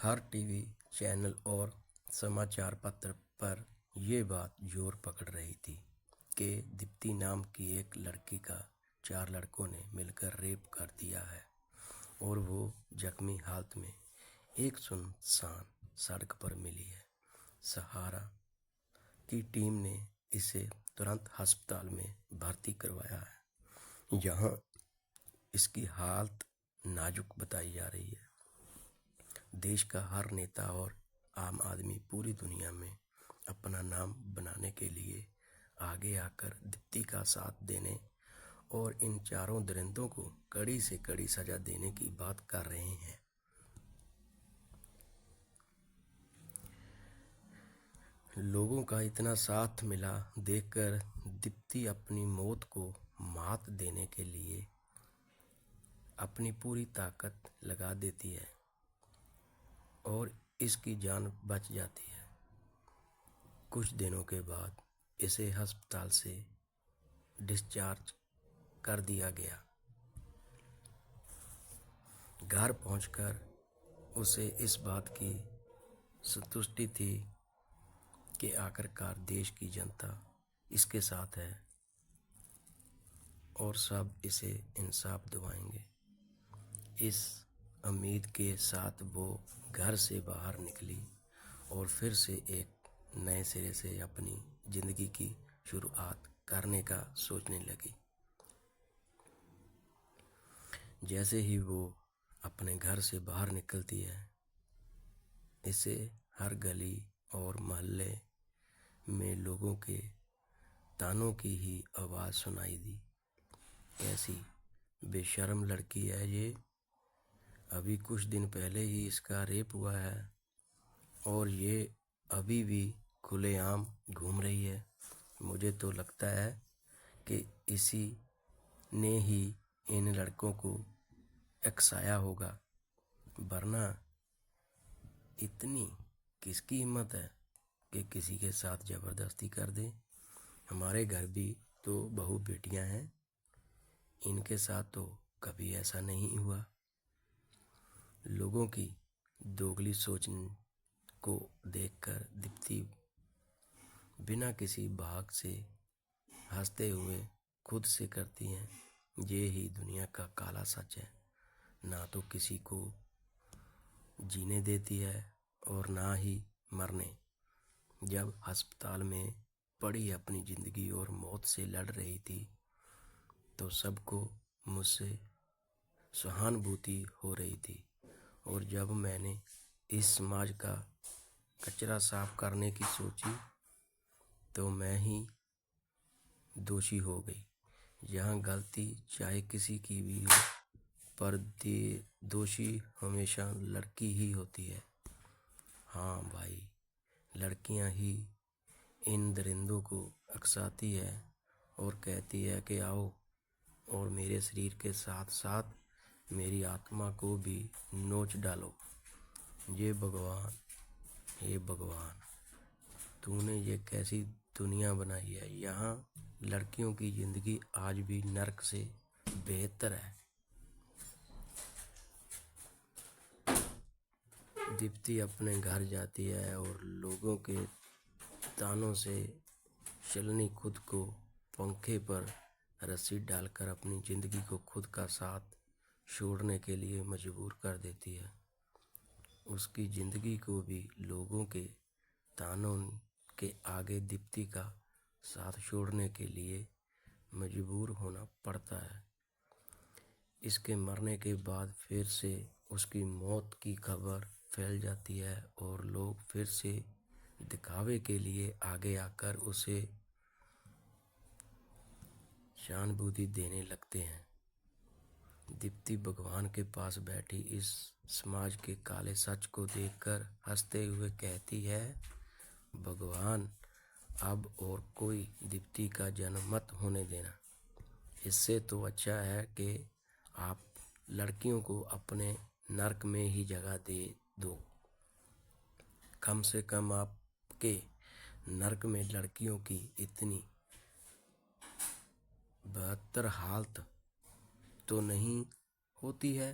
हर TV channel और समाचार पत्र पर ये बात जोर पकड़ रही थी कि दीप्ति नाम की एक लड़की का 4 लड़कों ने मिलकर रेप कर दिया है और वो जख्मी हालत में एक सुनसान सड़क पर मिली है। सहारा की टीम ने इसे तुरंत अस्पताल में भर्ती करवाया है, जहां इसकी हालत नाजुक बताई जा रही है। देश का हर नेता और आम आदमी पूरी दुनिया में अपना नाम बनाने के लिए आगे आकर दीप्ति का साथ देने और इन चारों दरिंदों को कड़ी से कड़ी सजा देने की बात कर रहे हैं। लोगों का इतना साथ मिला देखकर दीप्ति अपनी मौत को मात देने के लिए अपनी पूरी ताकत लगा देती है और इसकी जान बच जाती है। कुछ दिनों के बाद इसे अस्पताल से डिस्चार्ज कर दिया गया। घर पहुंचकर उसे इस बात की संतुष्टि थी कि आखिरकार देश की जनता इसके साथ है और सब इसे इंसाफ दिवाएंगे। इस उम्मीद के साथ वो घर से बाहर निकली और फिर से एक नए सिरे से अपनी जिंदगी की शुरुआत करने का सोचने लगी। जैसे ही वो अपने घर से बाहर निकलती है, इसे हर गली और मोहल्ले में लोगों के तानों की ही आवाज़ सुनाई दी। कैसी बेशर्म लड़की है ये, अभी कुछ दिन पहले ही इसका रेप हुआ है और ये अभी भी खुलेआम घूम रही है। मुझे तो लगता है कि इसी ने ही इन लड़कों को उकसाया होगा, वरना इतनी किसकी हिम्मत है कि किसी के साथ ज़बरदस्ती कर दे। हमारे घर भी तो बहू बेटियां हैं, इनके साथ तो कभी ऐसा नहीं हुआ। लोगों की दोगली सोच को देखकर दीप्ति बिना किसी भाग से हंसते हुए खुद से करती हैं, ये ही दुनिया का काला सच है। ना तो किसी को जीने देती है और ना ही मरने। जब अस्पताल में पड़ी अपनी ज़िंदगी और मौत से लड़ रही थी तो सबको मुझसे सहानुभूति हो रही थी, और जब मैंने इस समाज का कचरा साफ करने की सोची तो मैं ही दोषी हो गई। यहाँ गलती चाहे किसी की भी हो, पर दोषी हमेशा लड़की ही होती है। हाँ भाई, लड़कियाँ ही इन दरिंदों को उकसाती है और कहती है कि आओ और मेरे शरीर के साथ साथ मेरी आत्मा को भी नोच डालो। ये भगवान, हे भगवान, तूने ये कैसी दुनिया बनाई है। यहाँ लड़कियों की ज़िंदगी आज भी नर्क से बेहतर है। दीप्ति अपने घर जाती है और लोगों के तानों से चलनी खुद को पंखे पर रस्सी डालकर अपनी ज़िंदगी को खुद का साथ छोड़ने के लिए मजबूर कर देती है। उसकी ज़िंदगी को भी लोगों के तानों के आगे दीप्ति का साथ छोड़ने के लिए मजबूर होना पड़ता है। इसके मरने के बाद फिर से उसकी मौत की खबर फैल जाती है और लोग फिर से दिखावे के लिए आगे आकर उसे सहानुभूति देने लगते हैं। दीप्ति भगवान के पास बैठी इस समाज के काले सच को देखकर हंसते हुए कहती है, भगवान, अब और कोई दीप्ति का जन्म मत होने देना। इससे तो अच्छा है कि आप लड़कियों को अपने नर्क में ही जगह दे दो। कम से कम आपके नर्क में लड़कियों की इतनी बदतर हालत तो नहीं होती है।